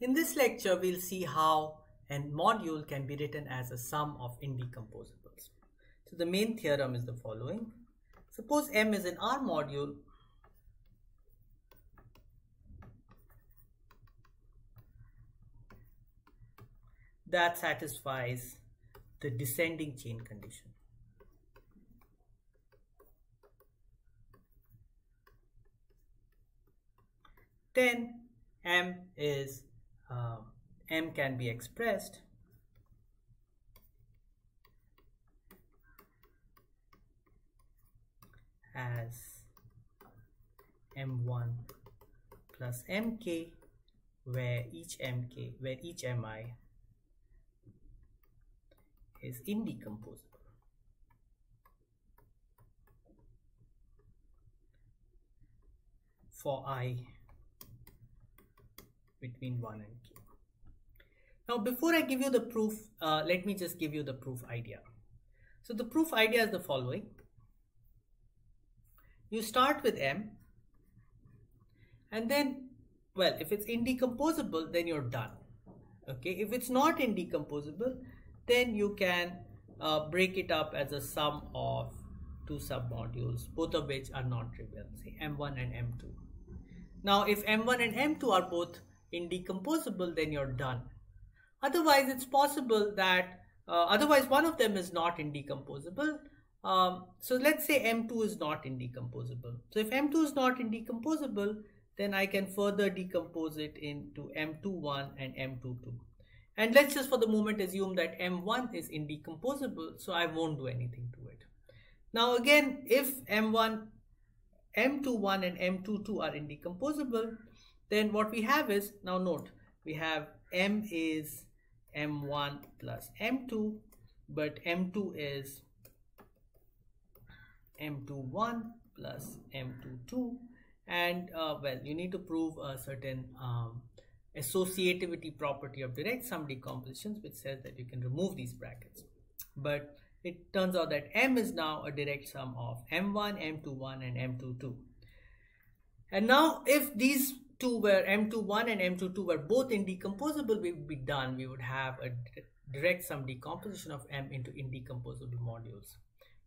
In this lecture, we'll see how a module can be written as a sum of indecomposables. So the main theorem is the following. Suppose M is an R module that satisfies the descending chain condition. Then M can be expressed as M1 plus Mk, where each Mi is indecomposable for I between 1 and k. Now, before I give you the proof, let me just give you the proof idea. So the proof idea is the following. You start with M, and then, well, if it's indecomposable, then you're done. Okay, if it's not indecomposable, then you can break it up as a sum of two submodules, both of which are non-trivial, say M1 and M2. Now, if M1 and M2 are both indecomposable, then you're done. Otherwise, it's possible that otherwise one of them is not indecomposable. So let's say M2 is not indecomposable. So if M2 is not indecomposable, then I can further decompose it into M21 and M22. And let's just for the moment assume that M1 is indecomposable, so I won't do anything to it. Now again, if M21 and M22 are indecomposable, then what we have is, now note, we have M is M1 plus M2, but M2 is M21 plus M22, and well, you need to prove a certain associativity property of direct sum decompositions, which says that you can remove these brackets. But it turns out that M is now a direct sum of M1, M21 and M22. And now if these two were M21 and M22 were both indecomposable, we would be done. We would have a direct sum decomposition of M into indecomposable modules.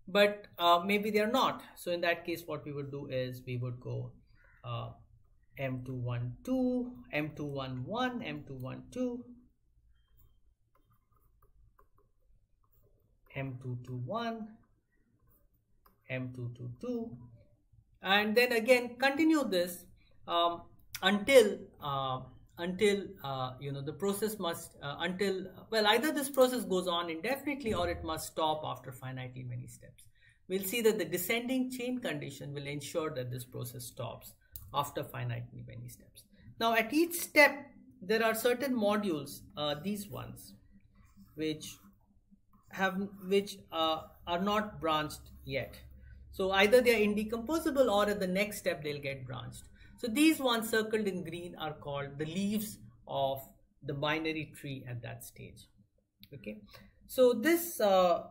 But maybe they're not. So in that case, what we would do is we would go M212, M211, M212, M221, M222, and then again continue this until you know, the process must well, either this process goes on indefinitely or it must stop after finitely many steps. We'll see that the descending chain condition will ensure that this process stops after finitely many steps. Now at each step there are certain modules, these ones, which are not branched yet. So either they are indecomposable or at the next step they'll get branched. So these ones circled in green are called the leaves of the binary tree at that stage. Okay, so this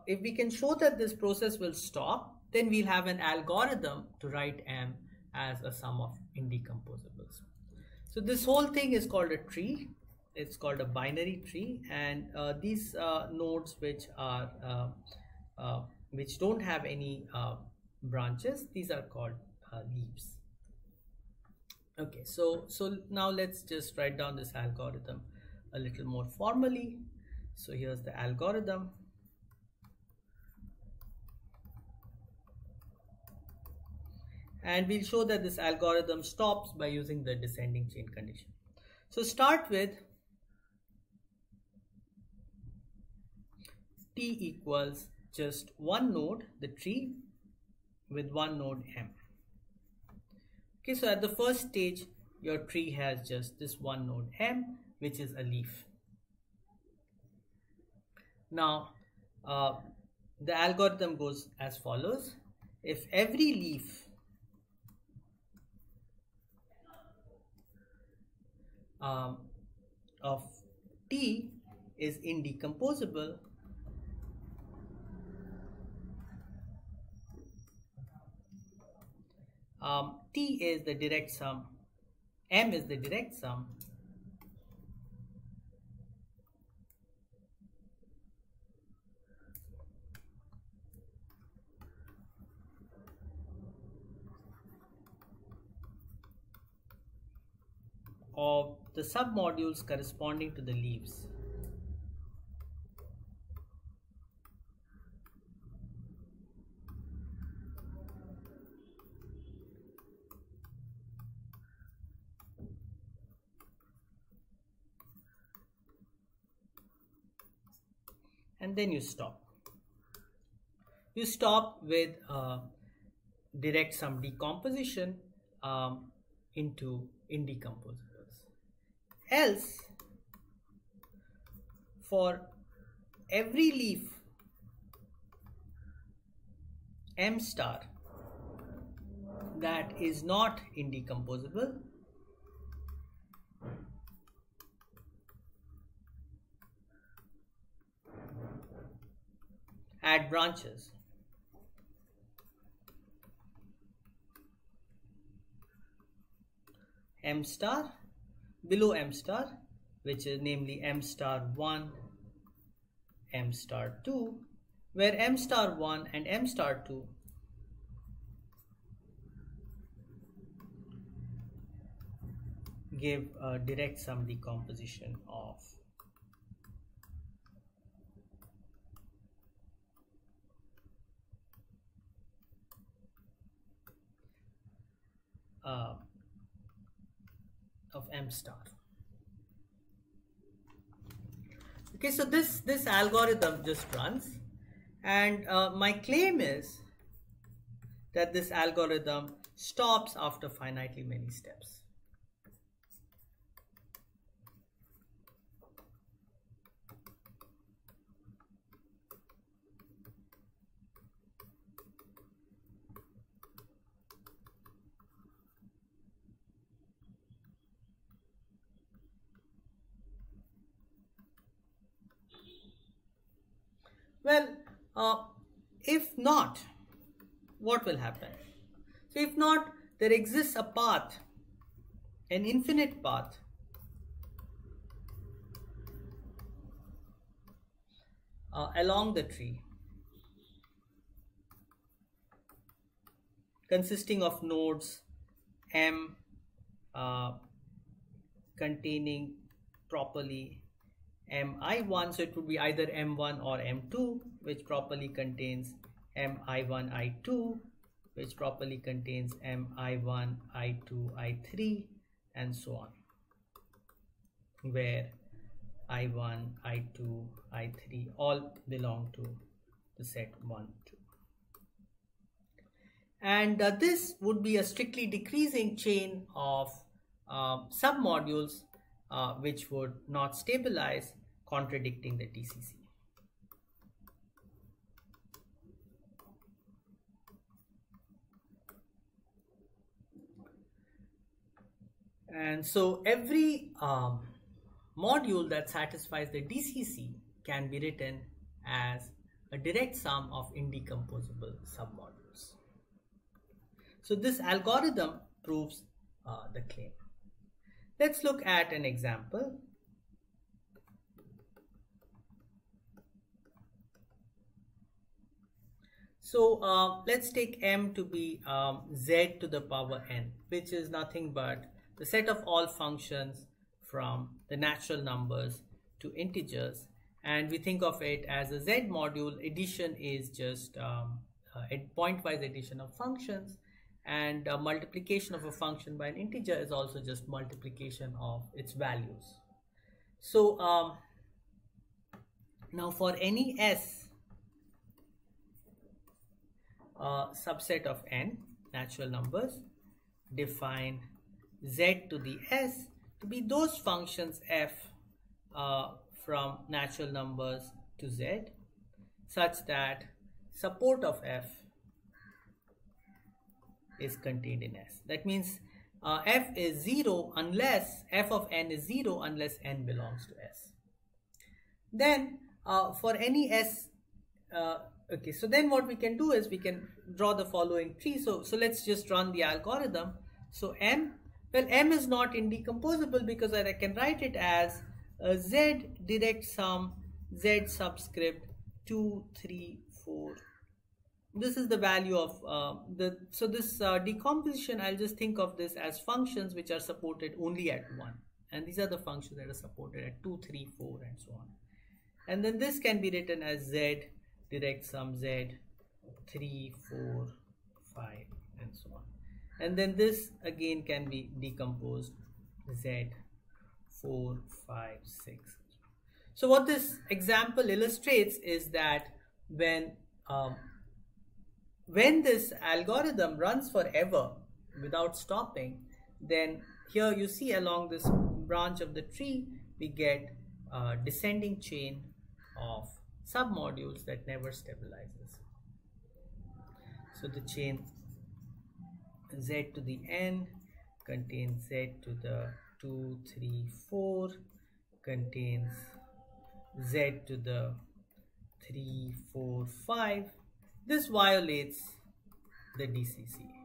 if we can show that this process will stop, then we'll have an algorithm to write M as a sum of indecomposables. So this whole thing is called a tree. It's called a binary tree, and these nodes which are which don't have any branches, these are called leaves. Okay, so now let's just write down this algorithm a little more formally. So here's the algorithm. And we'll show that this algorithm stops by using the descending chain condition. So start with T equals just one node, the tree, with one node M. Okay, so at the first stage, your tree has just this one node M, which is a leaf. Now, the algorithm goes as follows. If every leaf of T is indecomposable, T is the direct sum, M is the direct sum of the submodules corresponding to the leaves. And then you stop. You stop with direct sum decomposition into indecomposables. Else, for every leaf M star that is not indecomposable, add branches. M star below M star, which is namely M star 1, M star 2, where M star 1 and M star 2 give a direct sum decomposition of M star. Okay, so this algorithm just runs, and my claim is that this algorithm stops after finitely many steps. Well, if not, what will happen? So if not, there exists a path, an infinite path along the tree, consisting of nodes M containing properly Mi1, so it would be either M1 or M2, which properly contains Mi1, I2, which properly contains Mi1, I2, I3, and so on, where I1, I2, I3 all belong to the set 1, 2. And this would be a strictly decreasing chain of submodules which would not stabilize, contradicting the DCC. And so every module that satisfies the DCC can be written as a direct sum of indecomposable submodules. So this algorithm proves the claim. Let's look at an example. So let's take M to be Z to the power N, which is nothing but the set of all functions from the natural numbers to integers, and we think of it as a Z module. Addition is just a pointwise addition of functions, and multiplication of a function by an integer is also just multiplication of its values. So now for any S subset of n natural numbers, define Z to the S to be those functions f from natural numbers to Z such that support of f is contained in S. That means f is 0 unless f of n is 0 unless n belongs to S. Then for any S, okay, so then what we can do is we can draw the following tree. So let's just run the algorithm. So M, well, M is not indecomposable because I can write it as Z direct sum Z subscript 2, 3, 4. This is the value of this decomposition. I'll just think of this as functions which are supported only at 1. And these are the functions that are supported at 2, 3, 4 and so on. And then this can be written as z direct sum z 3, 4, 5 and so on. And then this again can be decomposed z 4, 5, 6. So what this example illustrates is that when this algorithm runs forever without stopping, then here you see along this branch of the tree we get a descending chain of submodules that never stabilizes. So the chain z to the n contains z to the 2, 3, 4, contains z to the 3, 4, 5. This violates the DCC.